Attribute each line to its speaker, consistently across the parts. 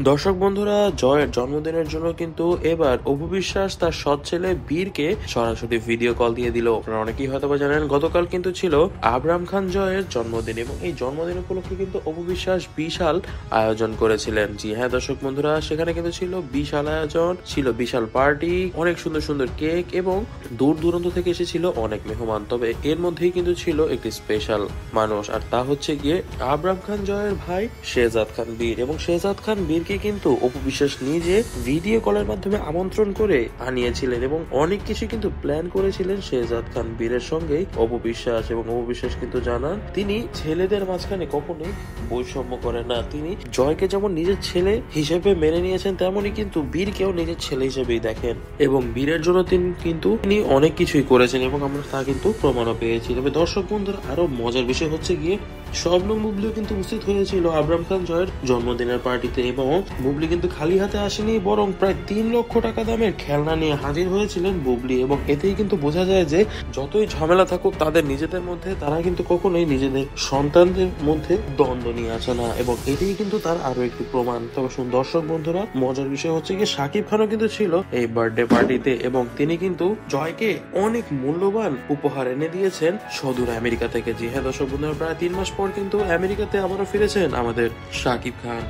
Speaker 1: দর্শক বন্ধুরা, জয়ের জন্মদিনের জন্য কিন্তু এবার অপু বিশ্বাস তার সৎ ছেলে বীরকে সরাসরি ভিডিও কল দিয়ে দিল। আপনারা অনেকেই হয়তো জানেন গতকাল কিন্তু ছিল আবরাম খান জয়ের জন্মদিন এবং এই জন্মদিন উপলক্ষে কিন্তু অপু বিশ্বাস বিশাল আয়োজন করেছিলেন। জি হ্যাঁ দর্শক বন্ধুরা, সেখানে কিন্তু ছিল বিশাল আয়োজন, ছিল বিশাল পার্টি, অনেক সুন্দর সুন্দর কেক এবং দূর দূরান্ত থেকে এসেছিল অনেক মেহমান। তবে এর মধ্যেই কিন্তু ছিল একটি স্পেশাল মানুষ, আর তা হচ্ছে গিয়ে আবরাম খান জয়ের ভাই শেহজাদ খান বীর। এবং শেহজাদ খান বীরকে কিন্তু অপু বিশ্বাস নিজে ভিডিও কলের মাধ্যমে আমন্ত্রণ করে আনিয়েছিলেন এবং অনেক কিছু কিন্তু প্ল্যান করেছিলেন শেহজাদ খান বীরের সঙ্গে অপু বিশ্বাস। এবং অপু বিশ্বাস কিন্তু জানান তিনি ছেলেদের মাঝখানে কখনোই বৈষম্য করেন না। তিনি জয়কে যেমন নিজের ছেলে হিসেবে মেনে নিয়েছেন, তেমনই কিন্তু বীরকেও নিজের ছেলে হিসেবেই দেখেন এবং বীরের জন্য তিনি অনেক কিছুই করেছেন এবং আমরা তা কিন্তু প্রমাণও পেয়েছি। তবে দর্শক বন্ধুরা, আরো মজার বিষয় হচ্ছে গিয়ে শবনম বুবলিও কিন্তু উপস্থিত হয়েছিল আবরাম খান জয়ের জন্মদিনের পার্টিতে এবং বুবলি কিন্তু খালি হাতে আসেনি, বরং প্রায় 3 লক্ষ টাকা দামের খেলনা নিয়ে হাজির হয়েছিলেন বুবলি। এবং এতেই কিন্তু বোঝা যায় যে যতই ঝামেলা থাকুক তাদের নিজেদের মধ্যে, তারা কিন্তু কখনোই নিজেদের সন্তানদের মধ্যে দ্বন্দ্ব নিয়ে আসে না এবং এটাই কিন্তু তার আরো একটি প্রমাণ। তবে দর্শক বন্ধুরা, মজার বিষয় হচ্ছে কি শাকিব খানও কিন্তু ছিল এই বার্থডে পার্টিতে এবং তিনি কিন্তু জয়কে অনেক মূল্যবান উপহার এনে দিয়েছেন সুদূর আমেরিকা থেকে। জি হ্যাঁ দর্শক বন্ধুরা, প্রায় 3 মাস পর কিন্তু আমেরিকাতে আবারও ফিরেছেন আমাদের শাকিব খান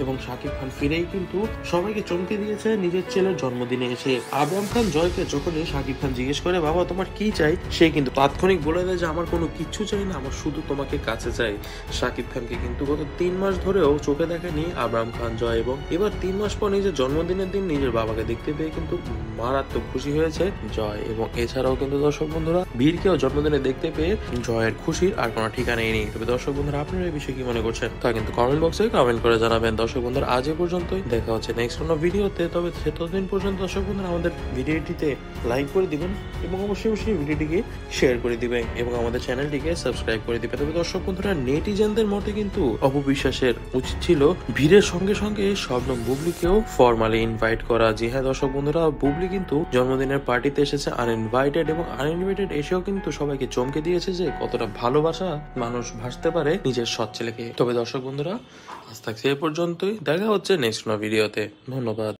Speaker 1: এবং শাকিব খান ফিরেই কিন্তু সবাইকে চমকে দিয়েছে নিজের ছেলের জন্মদিনে এসে। আবরাম খান জয়কে যখনই শাকিব খান জিজ্ঞেস করে বাবা তোমার কি চাই, সে কিন্তু তাৎক্ষণিক বলে দেয় যে আমার কোনো কিচ্ছু চাই না, আমার শুধু তোমাকে কাছে চাই। শাকিব খানকে কিন্তু গত 3 মাস ধরেও চোখে দেখেনি আবরাম খান জয় এবং এবার 3 মাস পর নিজের জন্মদিনের দিন নিজের বাবাকে দেখতে পেয়ে কিন্তু মারাত্মক খুশি হয়েছে জয়। এবং এছাড়াও কিন্তু দর্শক বন্ধুরা, বীরকেও জন্মদিনে দেখতে পেয়ে জয়ের খুশির আর কোনো ঠিকানাই নেই। তবে দর্শক বন্ধুরা, আপনারা এই বিষয়ে কি মনে করছেন তা কিন্তু কমেন্ট বক্সে কমেন্ট করে জানাবেন। দর্শক বন্ধুরা, আজ এ পর্যন্তই, দেখা হচ্ছে নেক্সট কোনো ভিডিওতে। তবে ততদিন পর্যন্ত দর্শক বন্ধুরা আমাদের ভিডিওটিতে লাইক করে দিবেন এবং অবশ্যই ভিডিওটিকে শেয়ার করে দিবেন এবং আমাদের চ্যানেলটিকে সাবস্ক্রাইব করে দিবেন। তবে দর্শক বন্ধুরা, নেটিজেনদের মতে কিন্তু অপু বিশ্বাসের উচিত ছিল বীরের সঙ্গে সঙ্গে শবনম বুবলিকেও ফর্মালি ইনভাইট করা। জি হ্যাঁ দর্শক বন্ধুরা, বুবলি কিন্তু জন্মদিনের পার্টিতে এসেছে আনইনভাইটেড এবং আনইনভাইটেড এসেও কিন্তু সবাইকে চমকে দিয়েছে যে কতটা ভালোবাসা মানুষ ভাসতে পারে নিজের সৎ ছেলেকে। তবে দর্শক বন্ধুরা, আজ থাকছে এ পর্যন্তই, দেখা হচ্ছে নেক্সট কোনো ভিডিওতে। ধন্যবাদ।